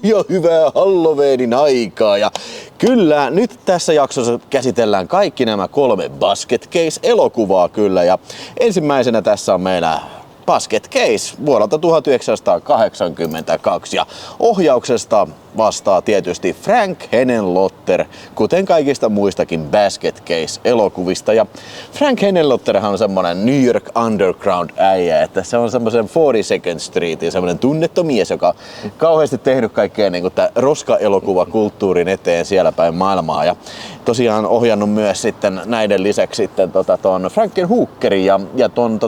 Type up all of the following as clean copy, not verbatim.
ja hyvää Halloweenin aikaa. Ja kyllä, nyt tässä jaksossa käsitellään kaikki nämä 3 Basket Case-elokuvaa kyllä. Ja ensimmäisenä tässä on meillä Basket Case vuodelta 1982 ja ohjauksesta vastaa tietysti Frank Henenlotter, kuten kaikista muistakin Basket Case-elokuvista. Ja Frank Henenlotterhan on semmonen New York Underground äijä, että se on semmoisen 42nd Streetin semmonen tunnettu mies, joka on kauheasti tehnyt kaikkea niin kuin roska-elokuvakulttuurin eteen siellä päin maailmaa. Ja tosiaan ohjannut myös sitten näiden lisäksi sitten ton Frankenhookerin ja ton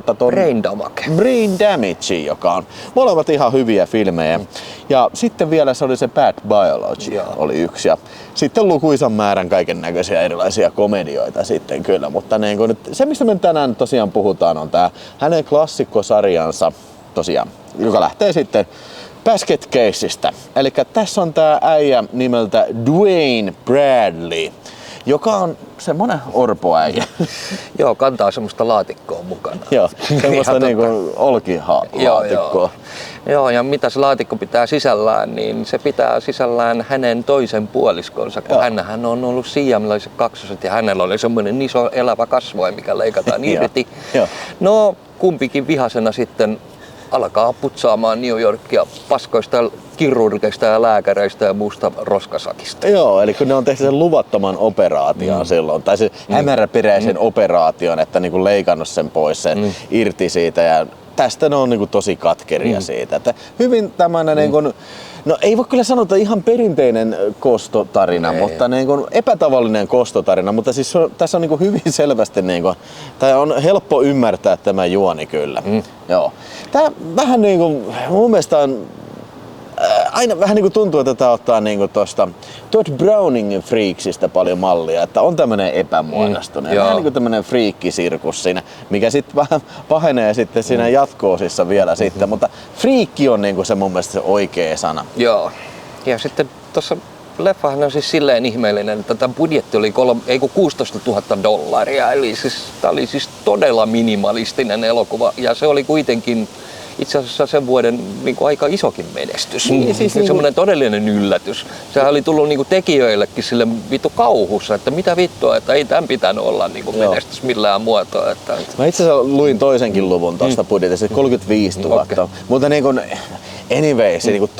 Brain Damage, joka on molemmat ihan hyviä filmejä. Ja sitten vielä se oli se Bad Biology oli yksi ja sitten lukuisan määrän kaiken näköisiä erilaisia komedioita sitten kyllä, mutta niin kun nyt, se mistä me tänään tosiaan puhutaan on tää hänen klassikkosarjansa tosiaan, joka lähtee sitten Basket Caseista. Eli tässä on tää äijä nimeltä Dwayne Bradley, joka on semmonen orpoäijä. Joo, kantaa semmoista laatikkoa mukana. Joo, semmoista niinku olkilaatikkoa. Joo, ja mitä se laatikko pitää sisällään, niin se pitää sisällään hänen toisen puoliskonsa, kun hänhän on ollut siamilaiset kaksoset ja hänellä oli semmoinen iso elävä kasvoi, mikä leikataan irti. No, kumpikin vihasena sitten alkaa putsaamaan New Yorkia paskoista kirurgeista ja lääkäreistä ja muusta roskasakista. Joo, eli kun ne on tehty sen luvattoman operaation silloin, tai se hämäräperäisen operaation, että niinku leikannut sen pois sen irti siitä ja tästä ne on niinku tosi katkeria siitä. Että hyvin tämmönen niinku, no ei voi kyllä sanoa, että ihan perinteinen kostotarina, mutta niinku epätavallinen kostotarina, mutta siis tässä on niinku hyvin selvästi niinku, tai on helppo ymmärtää tämä juoni kyllä. Joo. Tää vähän niinku mun mielestä on aina vähän niinku tuntuu, että tää ottaa niinku tosta Todd Browningin Freaksista paljon mallia, että on tämmönen epämuodostunut. Vähän niinku tämmönen friikkisirkus siinä, mikä sitten vähän pahenee sitten siinä jatko-osissa vielä sitten, mutta friikki on niinku se mun mielestä se oikea sana. Joo. Ja sitten tossa leffahan on siis silleen ihmeellinen, että tämä budjetti oli $16,000, eli siis tää oli siis todella minimalistinen elokuva ja se oli kuitenkin itse asiassa sen vuoden niin kuin aika isokin menestys. Siis semmoinen todellinen yllätys. Sehän oli tullut niin kuin tekijöillekin sille vittu kauhussa, että mitä vittua, että ei tämän pitänyt olla niin kuin menestys millään muotoa. Että mä itse asiassa luin toisenkin luvun tuosta budjetista, 35 000. Okay. Mutta niin kuin, anyway, se niin kuin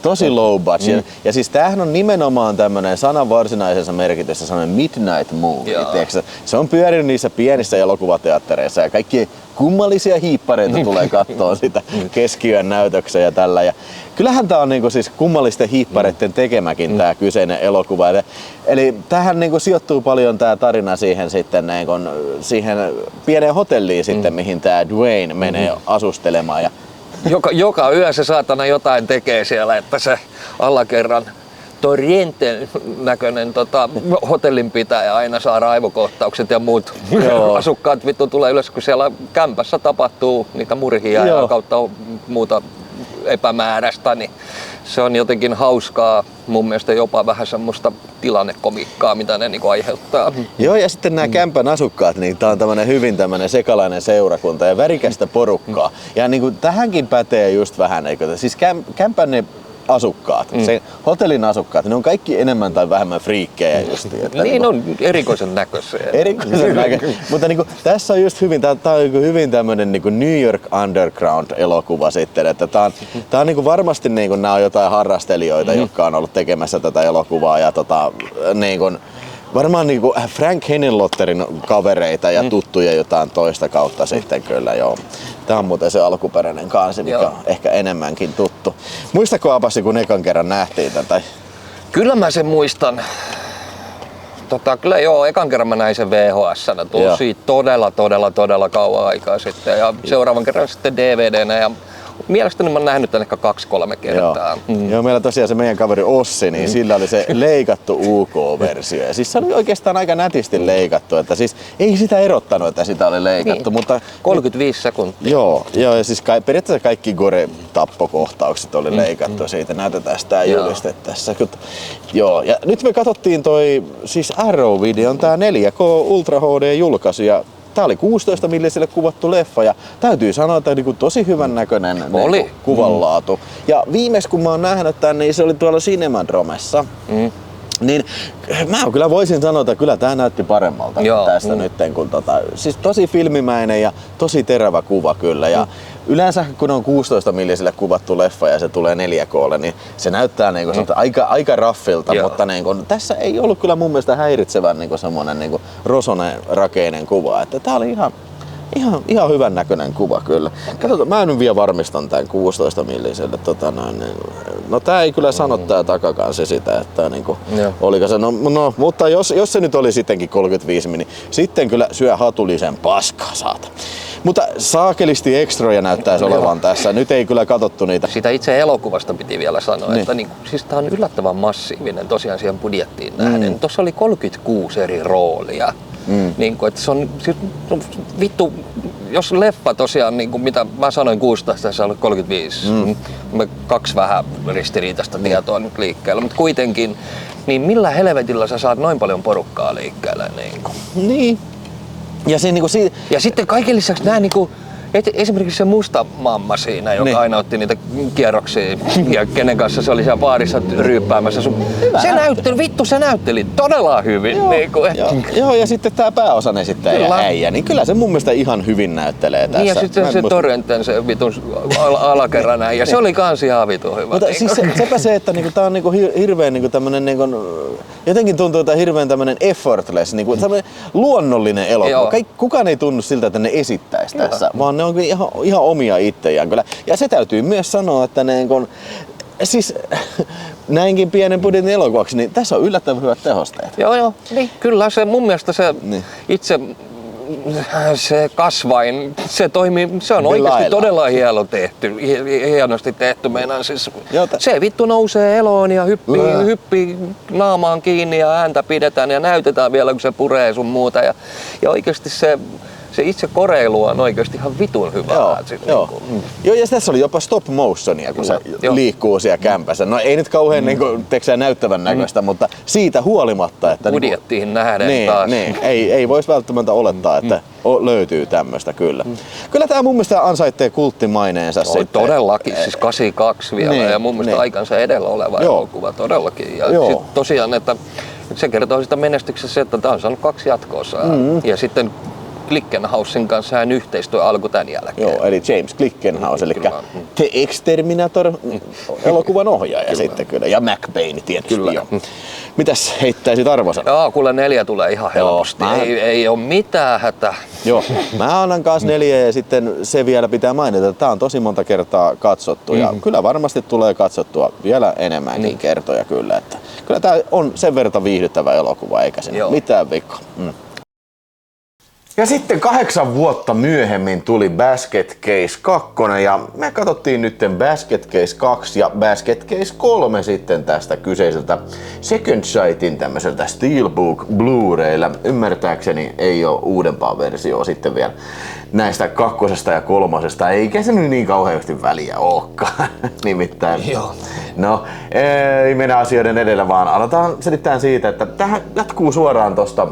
tosi low budget. Ja siis tämähän on nimenomaan tämmönen sanan varsinaisessa merkityssä semmoinen midnight movie. Se on pyörinyt niissä pienissä elokuvateattereissa ja kaikki kummallisia hiippareita tulee katsoa sitä keskiyön näytöksiä ja tällä. Ja kyllähän tää on niinku siis kummallisten hiippareiden tekemäkin tää kyseinen elokuva. Eli tähän niinku sijoittuu paljon tää tarina siihen sitten niinku, siihen pieneen hotelliin sitten, mihin tää Dwayne menee asustelemaan. Ja joka yö se saatana jotain tekee siellä, että se alakerran Torienten näköinen hotellinpitäjä aina saa raivokohtaukset ja muut asukkaat vittu tulee ylös, kun siellä kämpässä tapahtuu niitä murhia ja kautta muuta epämääräistä, niin se on jotenkin hauskaa, mun mielestä jopa vähän semmoista tilannekomikkaa, mitä ne niinku aiheuttaa. Joo, ja sitten nämä kämpän asukkaat, niin tää on tämmönen hyvin tämmönen sekalainen seurakunta ja värikästä porukkaa. Ja niinku tähänkin pätee just vähän, eikö? Siis kämpän ne asukkaat, se hotellin asukkaat, ne on kaikki enemmän tai vähemmän friikkejä justiin. Että niin on erikoisen näköisiä. Erikoisen näköisiä. Mutta niinku, tässä on just hyvin, tää on hyvin tämmönen niinku New York Underground elokuva sitten, että tää on niinku varmasti niinku nää on jotain harrastelijoita, jotka on ollut tekemässä tätä elokuvaa ja niinku varmaan niinku Frank Henenlotterin kavereita ja tuttuja jotain toista kautta sitten kyllä joo. Tää on muuten se alkuperäinen kansi, mikä on ehkä enemmänkin tuttu. Muistatko Apasi, kun ekan kerran nähtiin tätä? Kyllä mä sen muistan. Kyllä joo, ekan kerran mä näin sen VHS-nä tosi todella kauan aikaa sitten ja seuraavan kerran sitten DVD:nä ja mielestäni mä oon nähnyt tän ehkä 2-3 kertaa. Joo, meillä tosiaan se meidän kaveri Ossi, niin sillä oli se leikattu UK-versio. Ja siis se oli oikeastaan aika nätisti leikattu, että siis ei sitä erottanut, että sitä oli leikattu, mutta 35 sekuntia. Joo, ja siis periaatteessa kaikki gore-tappokohtaukset oli leikattu siitä. Näytetään sitä juliste tässä. Joo, ja nyt me katsottiin toi siis Arrow-videon tää 4K Ultra HD julkaisu ja tää oli 16 milliselle kuvattu leffa ja täytyy sanoa, että niinku tosi hyvän näköinen niinku kuvanlaatu. Ja viimeis kun mä oon nähnyt tän, niin se oli tuolla Cinemadromessa. Niin mä kyllä voisin sanoa, että kyllä tää näytti paremmalta tästä nytten, kun siis tosi filmimäinen ja tosi terävä kuva kyllä. Ja yleensä kun on 16 milliselle kuvattu leffa ja se tulee 4K:lle, niin se näyttää niinku aika raffilta, mutta niinku, tässä ei ollut kyllä mun mielestä häiritsevän niinku semmonen niinku Rosone-rakeinen kuva. Että tää oli ihan hyvän näköinen kuva kyllä. Katsotaan, mä nyt vielä varmistan tän 16 milliselle. No tää ei kyllä sano tää takakansi sitä, että niinku, oliko se, no mutta jos se nyt oli sittenkin 35 niin sitten kyllä syö hatullisen paskaa saata. Mutta saakelisti ekstroja näyttäisi olevan tässä. Nyt ei kyllä katsottu niitä. Sitä itse elokuvasta piti vielä sanoa, että siis tää on yllättävän massiivinen tosiaan siihen budjettiin nähden. Tuossa oli 36 eri roolia. Niin kuin, että se on vittu, jos leffa tosiaan, niin kuin mitä mä sanoin 16, se oli 35. Kaksi vähän ristiriitaista tietoa nyt liikkeellä, mutta kuitenkin, niin millä helvetillä sä saat noin paljon porukkaa liikkeelle? Niin. Ja sitten kaiken lisäksi nämä esimerkiksi se musta mamma siinä, joka aina otti niitä kierroksia ja kenen kanssa se oli siellä baarissa ryyppäämässä. Se näytteli todella hyvin. Joo, ja sitten tää pääosan esittäjä äijä, niin kyllä se mun mielestä ihan hyvin näyttelee tässä. Niin ja sitten se Torrenten, se vitun alakerran äijä, se oli kans ihan vitun hyvä. Mutta siis sepä se, että tää on hirveen tämmönen jotenkin tuntuu, että hirveän tämmönen effortless, tämmönen luonnollinen elokuva. Kukaan ei tunnu siltä, että ne esittäisi tässä, vaan ne on ihan omia itsejään kyllä. Ja se täytyy myös sanoa, että siis näinkin pienen budjetin elokuvaksi, niin tässä on yllättävän hyvät tehosteet. Joo, niin kyllä se mun mielestä se itse se kasvain, se toimii, se on oikeasti todella hienosti tehty. Meinaan siis, se vittu nousee eloon ja hyppii naamaan kiinni ja ääntä pidetään ja näytetään vielä, kun se puree sun muuta. Ja oikeasti se itse koreilu on oikeasti ihan vitun hyvää. Joo, ja tässä oli jopa stop motionia, kun se liikkuu siellä kämpässä. No ei nyt kauhean näyttävän näköistä, mutta siitä huolimatta, että budjettiin nähden taas. Ei voisi välttämättä olettaa, että löytyy tämmöistä kyllä. Kyllä tämä mun mielestä ansaitsee kulttimaineensa sitten. Todellakin, siis 82 vielä ja mun mielestä aikansa edellä oleva elokuva todellakin. Ja sit tosiaan, että se kertoo sitä menestyksestä, että tämä on saanut 2 jatko-osaa. Ja sitten Glickenhausin kanssa hän yhteistyö alkoi tämän jälkeen. Joo, eli James Glickenhaus, eli The Exterminator elokuvan ohjaaja sitten kyllä. Ja McBain tietysti. Kyllä. Mitäs heittäisit arvosanan? Joo, kuule 4 tulee ihan helposti. Ei ole mitään hätää. Joo, mä annan kanssa 4 ja sitten se vielä pitää mainita, että tää on tosi monta kertaa katsottu ja kyllä varmasti tulee katsottua vielä enemmänkin kertoja kyllä. Että kyllä tää on sen verran viihdyttävä elokuva eikä siinä mitään vikaa. Ja sitten 8 vuotta myöhemmin tuli Basket Case 2 ja me katsottiin nyt Basket Case 2 ja Basket Case 3 sitten tästä kyseiseltä Second Sightin tämmöiseltä Steelbook Blu-raylla. Ymmärtääkseni ei ole uudempaa versioa sitten vielä näistä 2. ja 3. Eikä se nyt niin kauheasti väliä olekaan. Nimittäin. No, ei mennä asioiden edellä vaan aletaan selittämään siitä, että tähän jatkuu suoraan tosta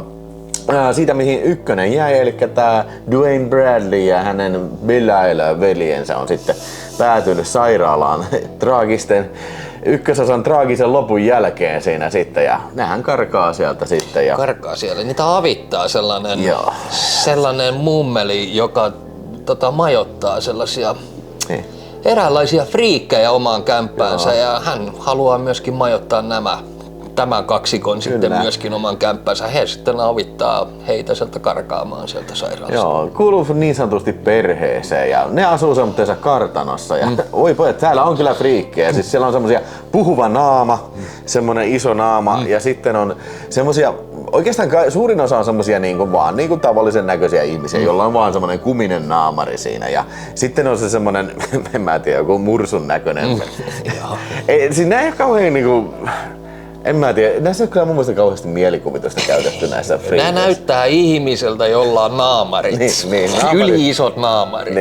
siitä mihin 1 jäi, eli tää Dwayne Bradley ja hänen Belial veljensä on sitten päätynyt sairaalaan ykkösosan traagisen lopun jälkeen siinä sitten ja nehän karkaa sieltä sitten. Karkaa siellä, niitä avittaa sellainen mummeli, joka majoittaa sellaisia eräänlaisia friikkejä omaan kämppäänsä ja hän haluaa myöskin majoittaa tämän kaksikon sitten myöskin oman kämppänsä. He sitten avittaa heitä sieltä karkaamaan sieltä sairaalasta. Joo, kuuluu niin sanotusti perheeseen ja ne asuu semmoisessa kartanossa ja oi pojat, täällä on kyllä friikkejä. Siis siellä on semmosia puhuva naama, semmonen iso naama ja sitten on semmosia, oikeastaan suurin osa on semmosia vaan tavallisen näköisiä ihmisiä, joilla on vaan semmonen kuminen naamari siinä ja sitten on se semmonen, en mä tiedä, joku mursun näköinen. Siinä ei ole kauhean en mä tiedä, näissä on kyllä mun mielestä kauheasti mielikuvitusta käytetty näissä friikeissä. Nää näyttää ihmiseltä, jolla on naamarit. Yli-isot naamarit.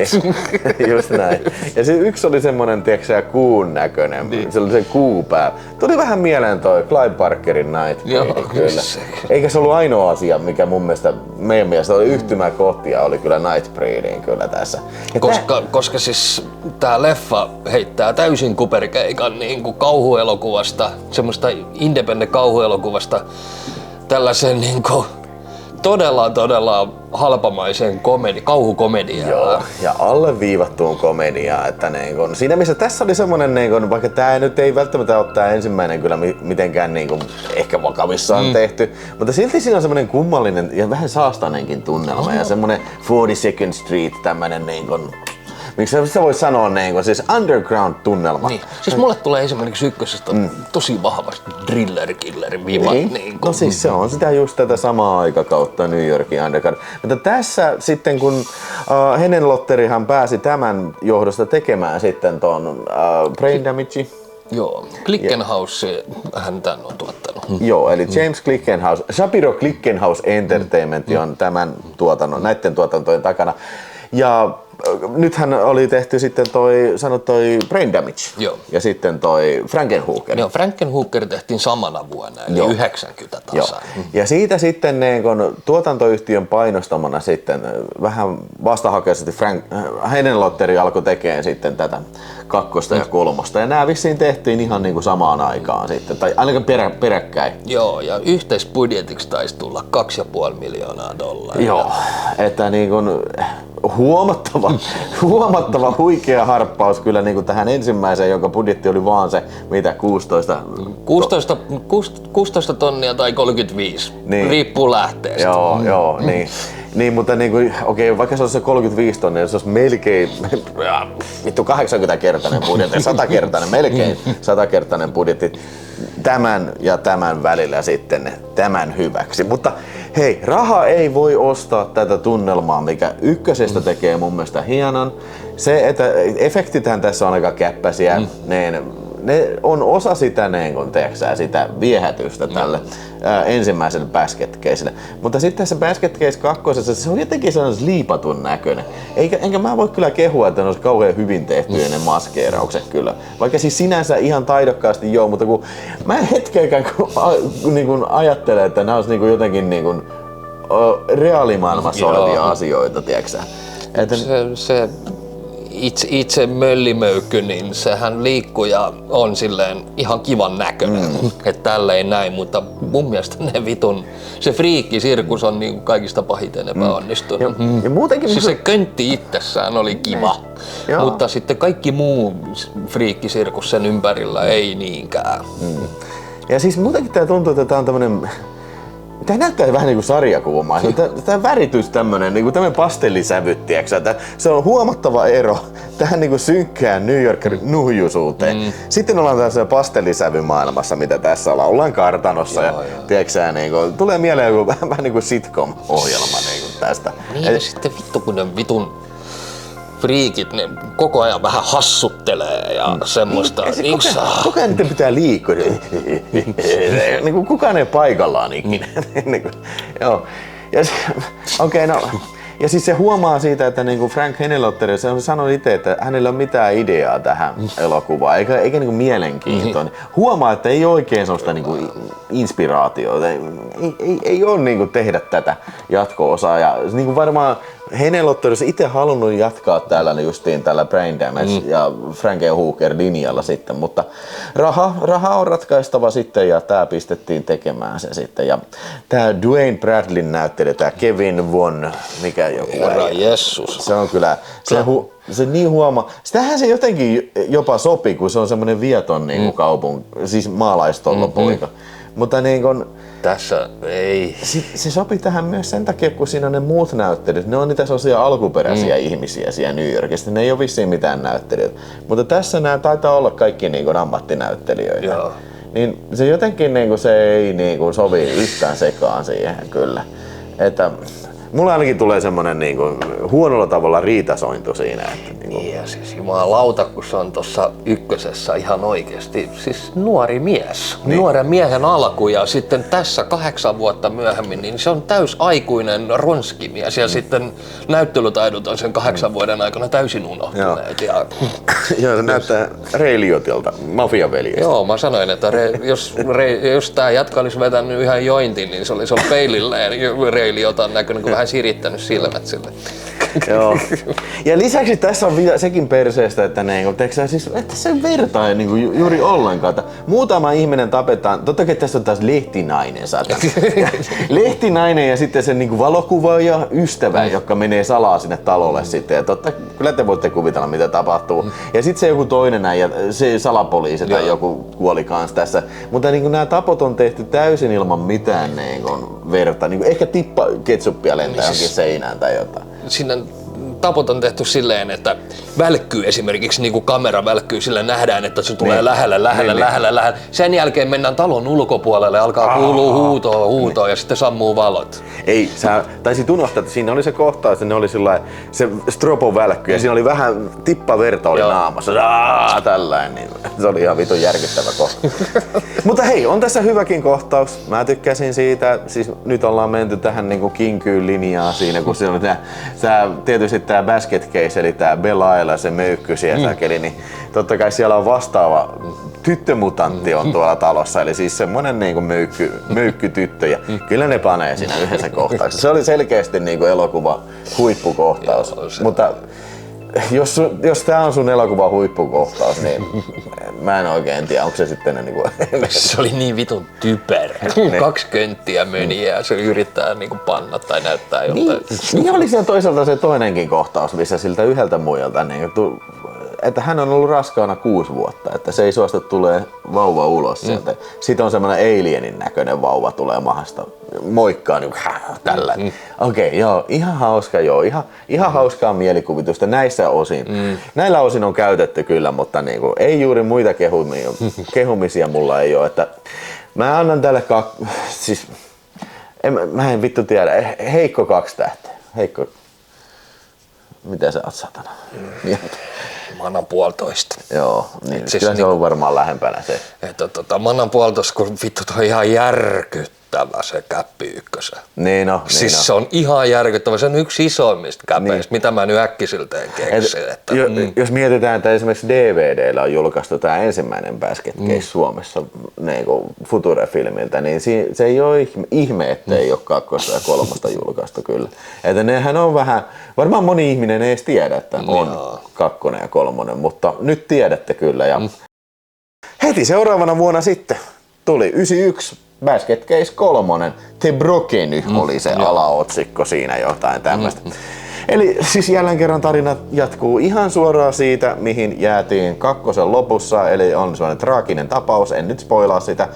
Just näin. Ja se yksi oli semmonen, tiiäksä, kuun näköinen. Se oli se kuupää. Tuli vähän mieleen toi Clive Barkerin Night. Joo, kyllä. Eikä se ollut ainoa asia, mikä mun mielestä meidän mielestä oli yhtymäkohtia oli kyllä Nightbreediin kyllä tässä. Ja Koska siis tää leffa heittää täysin kuperkeikan niin kuin kauhuelokuvasta, semmoista independent kauhuelokuvasta tällaisen niin kuin todella halpamaiseen kauhukomediaan. Joo, ja alleviivattuun komediaan, että niin kun, siinä missä tässä oli semmonen, niin kun, vaikka tää nyt ei välttämättä ole tää ensimmäinen kyllä mitenkään niin kun, ehkä vakavissaan tehty, mutta silti siinä on semmonen kummallinen ja vähän saastanenkin tunnelma ja semmonen 42nd Street tämmönen niin kun, miksi sä voit sanoa niin siis underground-tunnelma. Niin. Siis mulle tulee esimerkiksi ykkösestä tosi vahvasti thriller-killerin viiva. Niin. No siis se on sitä just tätä samaa aikakautta New Yorkin underground. Mutta tässä sitten kun Henenlotterihan pääsi tämän johdosta tekemään sitten ton Brain Damage. Joo, Glickenhaus hän tän on tuottanut. Joo, eli James Glickenhaus, Shapiro Glickenhaus Entertainment on tämän näiden tuotantojen takana. Ja nythän oli tehty sitten toi Brain Damage. Joo. Ja sitten toi Frankenhooker. Joo, Frankenhooker tehtiin samana vuonna, eli 90 tasan. Ja siitä sitten kun tuotantoyhtiön painostamana sitten vähän vastahakeisesti Henenlotteri alkoi tekemään sitten tätä kakkosta ja kolmosta. Ja nämä vissiin tehtiin ihan niin kuin samaan aikaan sitten, tai ainakin peräkkäin. Joo, ja yhteisbudjetiksi taisi tulla $2,5 miljoonaa. Joo, että niin kuin huomattava huikea harppaus kyllä niin kuin tähän ensimmäiseen, jonka budjetti oli vaan se, mitä 16 tonnia tai 35, niin. Riippuu lähteestä. Joo, niin. Niin, mutta niin kuin, okei, vaikka se olisi se 35 tonnia, se olisi melkein 80-kertainen budjetti, 100-kertainen, melkein 100-kertainen budjetti tämän ja tämän välillä sitten tämän hyväksi. Mutta hei, raha ei voi ostaa tätä tunnelmaa, mikä ykkösestä tekee mun mielestä hienon. Se, että efektithän tässä on aika käppäisiä, ne on osa sitä, sitä viehätystä tälle ensimmäiselle Basket Caselle. Mutta sitten se Basket Case 2, se on jotenkin sellainen liipatun näköinen. Enkä mä voi kyllä kehua, että ne olisi kauhean hyvin tehty ne maskeeraukset kyllä. Vaikka siis sinänsä ihan taidokkaasti joo, mutta kun mä en hetkeäkään niin ajattele, että nämä olisi niin jotenkin niin reaalimaailmassa olevia asioita, tiedätkö että se itse möllimöykky, niin sehän liikkuu ja on silleen ihan kivan näköinen, että tälleen näin, mutta mun mielestä se friikkisirkus on niin kaikista pahiten epäonnistunut. Ja muutenkin siis se köntti itsessään oli kiva, mutta sitten kaikki muu friikkisirkus sen ympärillä ei niinkään. Ja siis muutenkin tää tuntuu, että tää on tämmönen tää näyttää vähän niinku sarjakuvamaista. Tää väritys tämmönen niinku pastellisävyt, tiiäksä. Se on huomattava ero tähän niinku synkkään New Yorker nuhjusuuteen. Sitten ollaan tässä pastellisävymaailmassa, mitä tässä ollaan. Ollaan kartanossa ja tiiäksä niinku tulee mieleen joku vähän niinku sitcom-ohjelma niinku tästä. Niin ja sitten vittu kun ne vitun friikit, ne koko ajan vähän hassuttelee ja semmoista. Koko ajan niiden pitää liikkua. Niin kukaan ei paikallaan ikinä. Joo. Ja siis se huomaa siitä, että niinku Frank Henenlotter, se on sanonut itse, että hänellä ei ole mitään ideaa tähän elokuvaan, eikä niinku mielenkiintoa. Huomaa, että ei oikein sellaista niinku inspiraatiota, ei ole niinku tehdä tätä jatko-osaa. Ja niinku varmaan Henenlotter olisi itse halunnut jatkaa justiin tällä Brain Damage ja Frankenhooker linjalla sitten, mutta raha on ratkaistava sitten ja tää pistettiin tekemään se sitten. Ja tää Dwayne Bradleyn näyttelijä, tää Kevin Von, mikä joku. Herra Jessus. Se on kyllä, se niin huomaa. Sitähän se jotenkin jopa sopii, kun se on semmonen vieton niinku siis maalaistollopoika. Mutta niin kun, tässä ei. Se sopii tähän myös sen takia, kun siinä on ne muut näyttelijät. Ne on niitä sellaisia alkuperäisiä ihmisiä siellä New Yorkista. Ne ei ole vissiin mitään näyttelijöitä. Mutta tässä nämä taitaa olla kaikki niin kuin ammattinäyttelijöitä. Joo. Niin se jotenkin niin kuin se ei niin kuin sovi yhtään sekaan siihen kyllä. Että mulla ainakin tulee semmonen niinku huonolla tavalla riitasointu siinä. Että niinku. Niin ja siis jumalauta, kun se on tuossa ykkösessä ihan oikeesti, siis nuori mies, nuoren miehen alku ja sitten tässä 8 vuotta myöhemmin, niin se on täysaikuinen ronskimies ja sitten näyttelytaidot on sen 8 vuoden aikana täysin unohtuneet. Joo, se näyttää Ray Liotilta, mafiaveljestä. Joo, mä sanoin, että jos tää jatka olisi vetänyt yhden jointin, niin se olisi ollut peilillä ja Ray Liotta on näkynyt vähän sirittänyt silmät sille. Joo. Ja lisäksi tässä on sekin perseestä, että, siis, että se verta ei juuri ollenkaan. Että muutama ihminen tapetaan, totta kai tässä on taas lehtinainen. Lehtinainen ja sitten se valokuvaaja ystävä, joka menee salaa sinne talolle sitten. Ja kyllä te voitte kuvitella mitä tapahtuu. Ja sitten se joku toinen ja se salapoliisi tai joku kuoli kans tässä. Mutta nämä tapot on tehty täysin ilman mitään verta. Ehkä tippa ketsuppia lentää johonkin seinään tai jotain. Siinä tapot on tehty silleen, että välkkyy esimerkiksi niin kuin kamera välkkyy, sillä nähdään, että se tulee lähellä. Sen jälkeen mennään talon ulkopuolelle, alkaa kuulua huutoa ja sitten sammuu valot. Ei, sä taisit unohtaa, että siinä oli se kohtaus, että ne oli se strobo välkky ja siinä oli vähän tippa verta oli naamassa. Tällainen, niin se oli ihan vitun järkyttävä kohta. Mutta hei, on tässä hyväkin kohtaus. Mä tykkäsin siitä, siis nyt ollaan menty tähän kinkyyn linjaan siinä, kun se on tietysti tää basket case, eli tää Belaila, se möykky siellä säkeli, niin totta kai siellä on vastaava tyttömutantti on tuolla talossa, eli siis semmonen möykkytyttö ja kyllä ne panee siinä yhdessä kohtauksessa. Se oli selkeästi elokuva huippukohtaus, mutta jos tää on sun elokuva huippukohtaus, niin mä en oikein tiedä, onko se sitten Se oli niin vitun typerä. 2 könttiä meni ja se yrittää panna tai näyttää jotain. Niin oli siellä toisaalta se toinenkin kohtaus, missä siltä yhdeltä muijalta että hän on ollut raskaana 6 vuotta, että se ei suostu tulee vauva ulos sieltä. Sitten on semmoinen alienin näköinen vauva tulee mahasta, moikkaa tällä. Okei, joo, ihan hauska ihan hauskaa mielikuvitusta näissä osin. Näillä osin on käytetty kyllä, mutta ei juuri muita kehumisia mulla ei ole. Että mä annan tälle siis mä en vittu tiedä, heikko 2 tähteä. Heikko. Mitä sä oot satana? Mä annan 1,5. Joo, niin siis kyllä se on varmaan lähempänä se. Mä annan 1,5, kun vittu toi on ihan järkyttävä se käppi ykkösen. Se on ihan järkyttävä, se on yksi isoimmista käpeistä, mitä mä nyt äkkisilteen keksin. Jos mietitään, että esimerkiksi DVD:llä on julkaistu tämä ensimmäinen Basket Case Suomessa Future-filmiltä, niin se ei ole ihme, ettei ole 2. ja 3. julkaistu kyllä. Että nehän on vähän, varmaan moni ihminen ei edes tiedä, että on 2. ja 3, mutta nyt tiedätte kyllä. Ja heti seuraavana vuonna sitten tuli 91 Basket Case 3, The Brokeny oli se alaotsikko siinä jotain tämmöistä. Eli siis jälleen kerran tarina jatkuu ihan suoraan siitä, mihin jäätiin 2. lopussa, eli on sellainen traaginen tapaus, en nyt spoilaa sitä,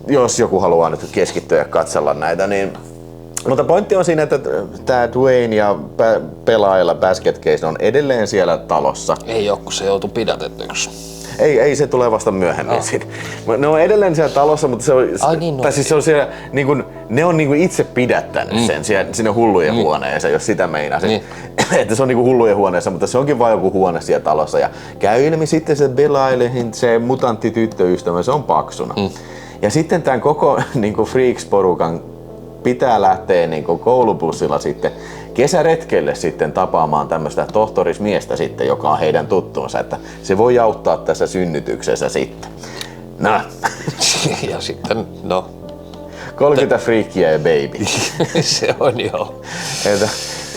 jos joku haluaa nyt keskittyä ja katsella näitä, niin mutta pointti on siinä, että tämä Dwayne ja Belaila Basket Case on edelleen siellä talossa. Ei oo, kun se joutui pidätetyksi. Ei, se tulee vasta myöhemmin. Ne on edelleen siellä talossa, mutta se on, siis se on siellä, ne on itse pidättänyt sen sinne hullujen huoneeseen, jos sitä meinasit. Että se on hullujen huoneessa, mutta se onkin vain joku huone siellä talossa. Ja käy ilmi sitten se Belailehin, se mutantti tyttöystävä, se on paksuna. Ja sitten tämän koko Freaks-porukan pitää lähteä koulubussilla sitten kesäretkelle sitten tapaamaan tämmöistä tohtorismiestä sitten, joka on heidän tuttuunsa, että se voi auttaa tässä synnytyksessä sitten. Ja sitten, 30 freakkiä ja baby. Se on joo.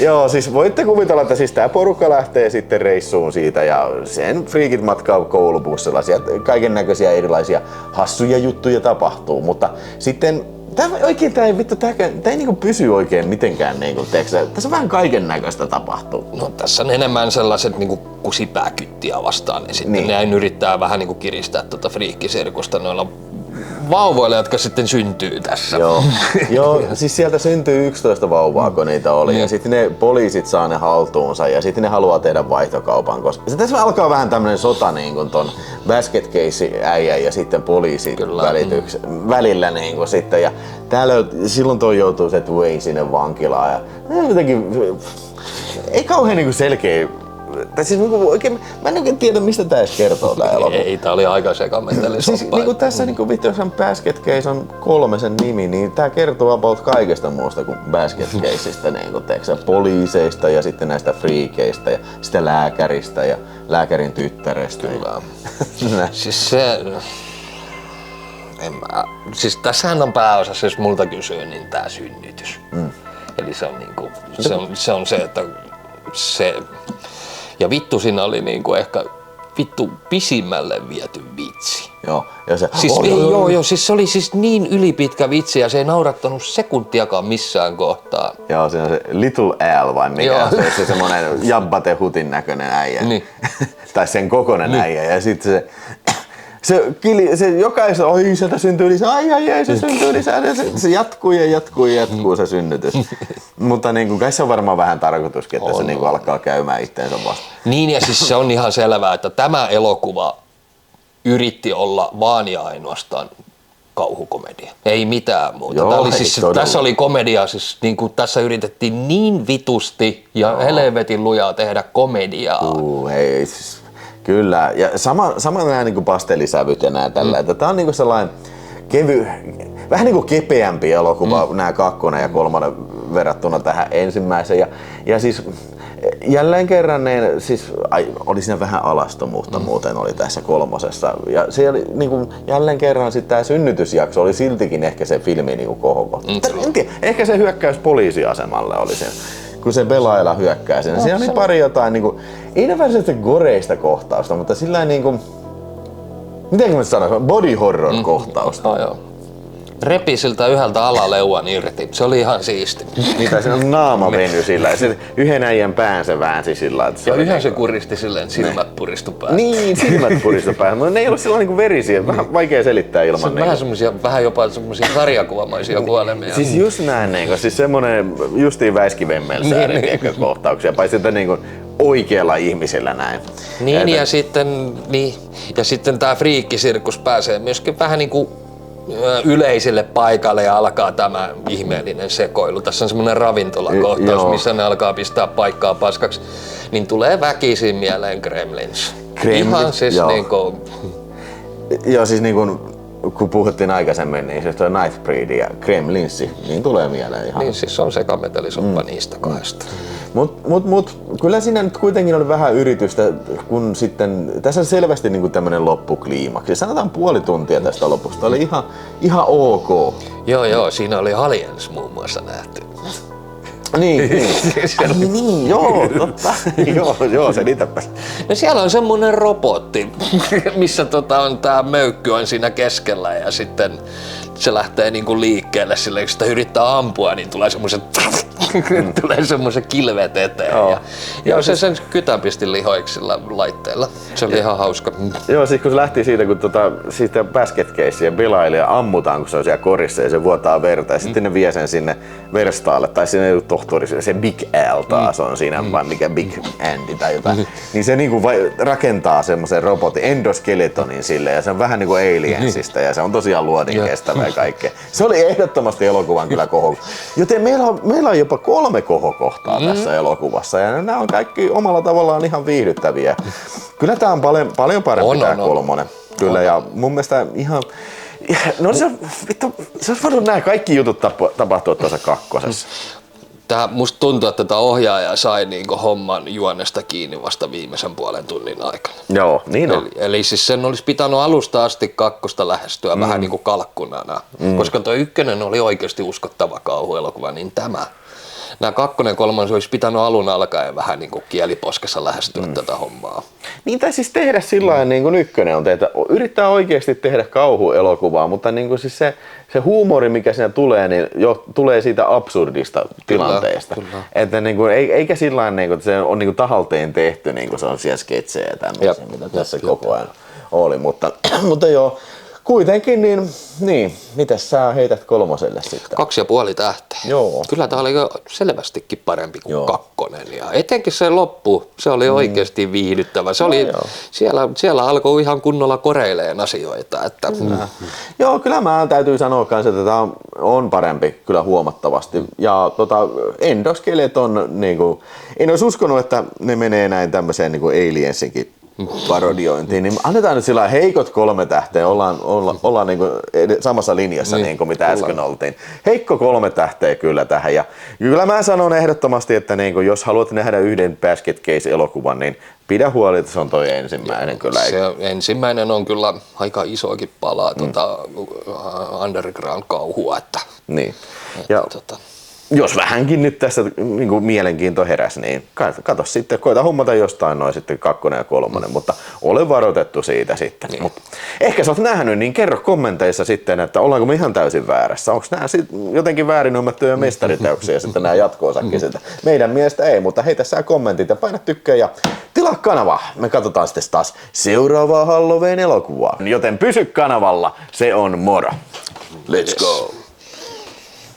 Joo, siis voitte kuvitella, että siis tää porukka lähtee sitten reissuun siitä ja sen freakit matkaa koulubussilla. Sieltä kaiken näköisiä erilaisia hassuja juttuja tapahtuu, mutta sitten tää ei pysy oikein mitenkään tässä vähän kaiken näköistä tapahtuu. No tässä on enemmän sellaiset kusipääkyttiä vastaan, niin sitten ne yrittää vähän kiristää friikkisirkusta noilla vauvoille, jotka sitten syntyy tässä. Joo, siis sieltä syntyy 11 vauvaa, kun niitä oli. Ja sitten ne poliisit saa ne haltuunsa ja sitten ne haluaa tehdä vaihtokaupan. Koska tässä alkaa vähän tämmönen sota niin kuin ton basket case äijän ja sitten poliisin välillä niin kuin sitten. Ja täällä silloin toi joutuu se Dwayne sinne vankilaan. Ja jotenkin, ei kauhean niin kuin selkeä. Tai siis oikein, mä en oikein tiedä, mistä tää edes kertoo tää elokuva. Ei, tää oli aika sekamettelisoppa. Siis niinku tässä niinku jos on Basket Case on 3 sen nimi, niin tää kertoo about kaikesta muusta kuin Basket Caseista, niinku poliiseista ja sitten näistä friikeistä ja sitten lääkäristä ja lääkärin tyttärestä. Siis se... Siis tässähän on pääosassa, jos multa kysyy, niin tää synnytys. Eli se on niinku, se on se, että se... Ja vittu siinä oli niinku ehkä vittu pisimmälle viety vitsi. Joo, ja se... Siis, siis se oli siis niin ylipitkä vitsi ja se ei naurattanut sekuntiakaan missään kohtaa. Joo, se on se Little Al vai mikä se semmonen Jabba the Huttin näköinen äijä. Niin. Tai sen kokoinen äijä ja sitten se jokaisen, oi sieltä syntyy lisää, ai se syntyy lisää, se jatkuu se synnytys. Mutta niin kai se on varmaan vähän tarkoituskin, että se niin alkaa käymään itteensä vasta. Niin ja siis se on ihan selvää, että tämä elokuva yritti olla vaan ja ainoastaan kauhukomedia. Ei mitään muuta. Joo, oli siis, tässä oli komedia, siis niin kuin tässä yritettiin niin vitusti ja helvetin lujaa tehdä komediaa. Hei, siis. Kyllä, ja sama nämä niinku pastelisävyt ja nää tällä, että tää on niinku sellainen vähän niinku kepeämpi elokuva, nämä 2 ja 3 verrattuna tähän ensimmäiseen. Ja siis jälleen kerran siis oli siinä vähän alastomuutta muuten oli tässä 3. Ja siellä niinku jälleen kerran sitten tää synnytysjakso oli siltikin ehkä se filmi niinku kohokohta. En tiedä, ehkä se hyökkäys poliisiasemalle oli se. Kun se Belaila hyökkää sinne. Siinä oli pari jotain niinku, ei ne varsinaisesti goreista kohtausta, mutta sillä niinku, miten mä sanoisin, body horror kohtausta. Joo. Repi siltä yhdeltä alaleuan irti. Se oli ihan siisti. Mitä siinä on naama veny sillä ja se yhden äijän pään se väänsi sillä. Ja yhden se kuristi silleen, silmät puristu päästä. Niin, silmät puristu päästä. Mutta ne ei ollut silloin niinku verisiä. Vähän vaikea selittää ilman. Se on vähän semmosia, vähän jopa semmosia sarjakuvamaisia kuolemia. Siis just näin niinku, siis semmonen justiin Väiski-Vemmelsääri kohtauksia. Paitsi että niinku oikealla ihmisellä näin. Niin ja sitten tää friikkisirkus pääsee myöskin vähän niinku yleiselle paikalle ja alkaa tämä ihmeellinen sekoilu. Tässä on semmoinen ravintolakohtaus, missä ne alkaa pistää paikkaa paskaksi. Niin tulee väkisin mieleen Gremlins. Ihan siis niinku... Joo, siis niinku kun puhuttiin aikaisemmin, niin se toi Nightbreed ja Gremlins, niin tulee mieleen ihan. Niin siis on sekametelisoppa niistä 2. Mut kyllä siinä nyt kuitenkin oli vähän yritystä, kun sitten tässä on selvästi niinku tämmönen loppukliimaksi. Sanotaan puoli tuntia tästä lopusta, oli ihan ok. Joo, siinä oli Aliens muun muassa nähty. Niin, joo, totta. joo, se niitäpäs. No siellä on semmonen robotti, missä on tää möykky on siinä keskellä ja sitten se lähtee niinku liikkeelle sille, kun sitä yrittää ampua, niin tulee semmoiset kilvet eteen. Ja se sen kytän pisti lihoiksi sillä laitteella. Se oli ihan hauska. Joo, siis kun se lähti siitä, kun siitä basket casea Belailia ammutaan, kun se on siellä korissa ja se vuotaa verta ja sitten ne vie sen sinne verstaalle tai sinne tohtori, se Big Al taas on siinä, vai mikä Big Andy tai jotain. Niin se niinku rakentaa semmoisen robotin, endoskeletonin sille ja se on vähän niinku Aliensista ja se on tosiaan luodin kestävä ja kaikkea. Se oli ehdottomasti elokuvan kyllä koho. Joten meillä on jopa 3 kohokohtaa tässä elokuvassa ja nämä on kaikki omalla tavallaan ihan viihdyttäviä. Kyllä tää on paljon parempi tää 3. Kyllä ja mun mielestä ihan... No se olisi voinut nämä kaikki jutut tapahtua tuossa 2. Musta tuntuu, että tätä ohjaaja sai niinku homman juonesta kiinni vasta viimeisen puolen tunnin aikana. Joo, niin on. Eli siis sen olisi pitänyt alusta asti 2 lähestyä vähän niinku kalkkunana. Koska tuo 1 oli oikeasti uskottava kauhuelokuva, niin nämä 2 ja 3 olisi pitänyt alun alkaen vähän niin kuin kieliposkessa lähestyä tätä hommaa. Niin tai siis tehdä sillain niin kuin 1 on tehdä, yrittää oikeasti tehdä kauhuelokuvaa, mutta niin kuin siis se huumori mikä siinä tulee, niin tulee siitä absurdista tilanteesta. Kyllä. Että niin kuin, eikä sillain niin kuin, että se on niin kuin tahalteen tehty, niin kuin se on siellä sketsejä ja tämmöisiä, mitä tässä koko ajan oli. Mutta joo, kuitenkin, niin, mitäs sä heität kolmoselle sitten? 2,5 tähteä. Joo. Kyllä tää oli jo selvästikin parempi kuin Joo. 2. Ja etenkin se loppu, se oli oikeasti viihdyttävä. Se oli, siellä alkoi ihan kunnolla koreileen asioita. Että, Joo, kyllä mä täytyy sanoa kanssa, että tämä on parempi kyllä huomattavasti. Ja Endoskeleton, niinku, en olisi uskonut, että ne menee näin tämmöiseen niinku Aliensinkin parodiointiin, niin annetaan nyt sillä heikot 3 tähteä, ollaan niinku samassa linjassa niin kuin mitä äsken oltiin. Heikko 3 tähteä kyllä tähän, ja kyllä mä sanon ehdottomasti, että niinku, jos haluat nähdä yhden Basket Case-elokuvan, niin pidä huoli, että se on toi ensimmäinen kyllä. se ensimmäinen on kyllä aika isoakin palaa underground-kauhua. Niin. Ja jos vähänkin nyt tässä niin mielenkiinto heräsi, niin kato sitten, koita hommata jostain noin sitten 2 ja 3, mutta ole varoitettu siitä sitten. Niin. Mut ehkä sä oot nähnyt, niin kerro kommenteissa sitten, että ollaanko me ihan täysin väärässä. Onko nämä jotenkin väärin ymmärrettyjä mestariteoksia sitten nämä jatko-osakin sitä? Meidän mielestä ei, mutta heitä sä kommentit ja paina tykkää ja tilaa kanava. Me katsotaan sitten taas seuraavaa Halloween elokuvaa. Joten pysy kanavalla, se on moro. Let's go!